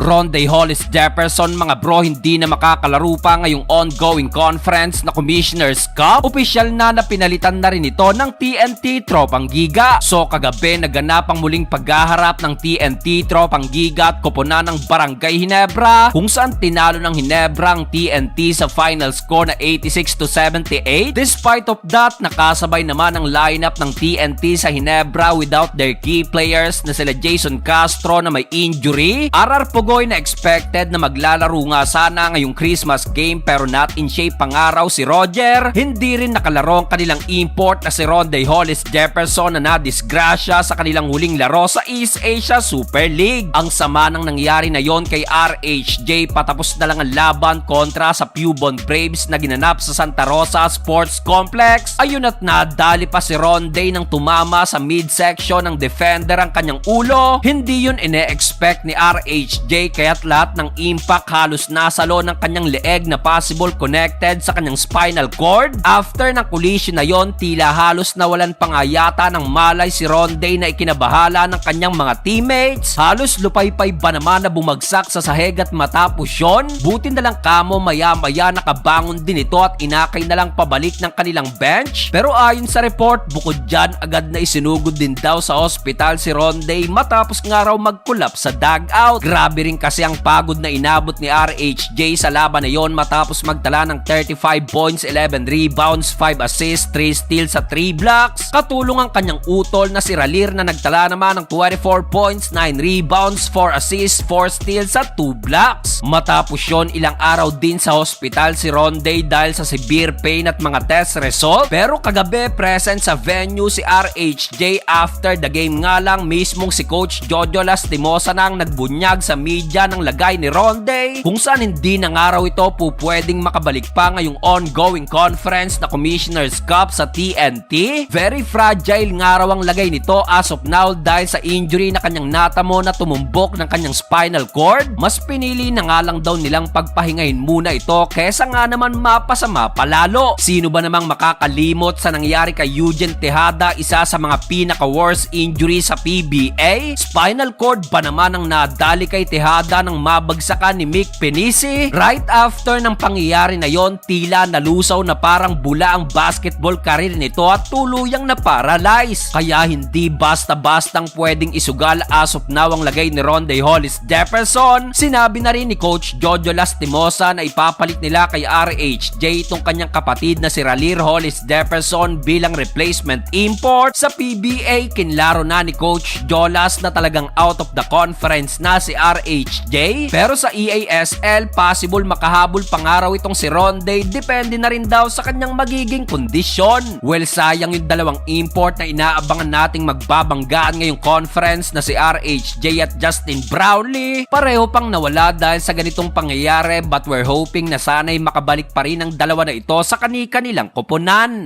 Rondae Hollis Jefferson mga bro hindi na makakalaro pa ngayong ongoing conference na Commissioner's Cup. Opisyal na pinalitan na rin ito ng TNT Tropang Giga. So kagabi naganap ang muling paghaharap ng TNT Tropang Giga at koponan ng Barangay Ginebra kung saan tinalo ng Ginebra ang TNT sa final score na 86-78. Despite of that, nakasabay naman ang lineup ng TNT sa Ginebra without their key players na sila Jason Castro na may injury. RR Pugoy na expected na maglalaro nga sana ngayong Christmas game pero not in shape pangaraw si Roger. Hindi rin nakalaro ang kanilang import na si Rondae Hollis Jefferson na nadisgrasya sa kanilang huling laro sa East Asia Super League. Ang sama nang nangyari na yon kay RHJ patapos na lang ang laban kontra sa Pubon Braves na ginanap sa Santa Rosa Sports Complex. Ayun at nadali pa si Rondae nang tumama sa midsection ng defender ang kanyang ulo. Hindi yun ine-expect ni RHJ kaya't lahat ng impact halos nasalo ng kanyang leeg na possible connected sa kanyang spinal cord. After ng collision na yon, tila halos nawalan pa nga yata ng malay si Rondae na ikinabahala ng kanyang mga teammates. Halos lupaypay ba naman na bumagsak sa sahig at matapos yon? Buti na lang kamo maya-maya nakabangon din ito at inakay na lang pabalik ng kanilang bench. Pero ayon sa report, bukod dyan agad na isinugod din daw sa hospital si Rondae matapos nga raw mag-collapse sa dugout. Grabe rin kasi ang pagod na inabot ni RHJ sa laban na yon matapos magtala ng 35 points, 11 rebounds, 5 assists, 3 steals sa 3 blocks. Katulong ang kanyang utol na si Ralir na nagtala naman ng 24 points, 9 rebounds, 4 assists, 4 steals sa 2 blocks. Matapos yon, ilang araw din sa hospital si Rondae dahil sa severe pain at mga test result. Pero kagabi present sa venue si RHJ. After the game nga lang mismong si Coach Jojo Lastimosa na ang nagbunyag sa media ng lagay ni Rondae kung saan hindi na nga raw ito pwedeng makabalik pa ngayong ongoing conference na Commissioner's Cup sa TNT. Very fragile nga raw ang lagay nito as of now dahil sa injury na kanyang natamo na tumumbok ng kanyang spinal cord. Mas pinili na nga lang daw nilang pagpahingahin muna ito kesa nga naman mapasama palalo. Sino ba namang makakalimot sa nangyari kay Eugene Tejada, isa sa mga pinaka-worst injury sa PBA? Spinal cord ba naman ang nadali kay Tejada nang mabagsakan ni Mick Penisi? Right after ng pangyayari na yon, tila nalusaw na parang bula ang basketball career nito at tuluyang na paralyze. Kaya hindi basta-bastang pwedeng isugal as of now ang lagay ni Rondae Hollis Jefferson. Sinabi na rin ni Coach Jojo Lastimosa na ipapalit nila kay RHJ itong kanyang kapatid na si Ralir Hollis Jefferson bilang replacement import. Sa PBA, kinlaro na ni Coach Jolas na talagang out of the conference na si RHJ. Pero sa EASL, possible makahabol pangaraw itong si Rondae, depende na rin daw sa kanyang magiging kondisyon. Well, sayang yung dalawang import na inaabangan nating magbabanggaan ngayong conference na si RHJ at Justin Brownlee. Pareho pang nawala dahil sa ganitong pangyayari, but we're hoping na sana'y makabalik pa rin ang dalawa na ito sa kani-kanilang koponan.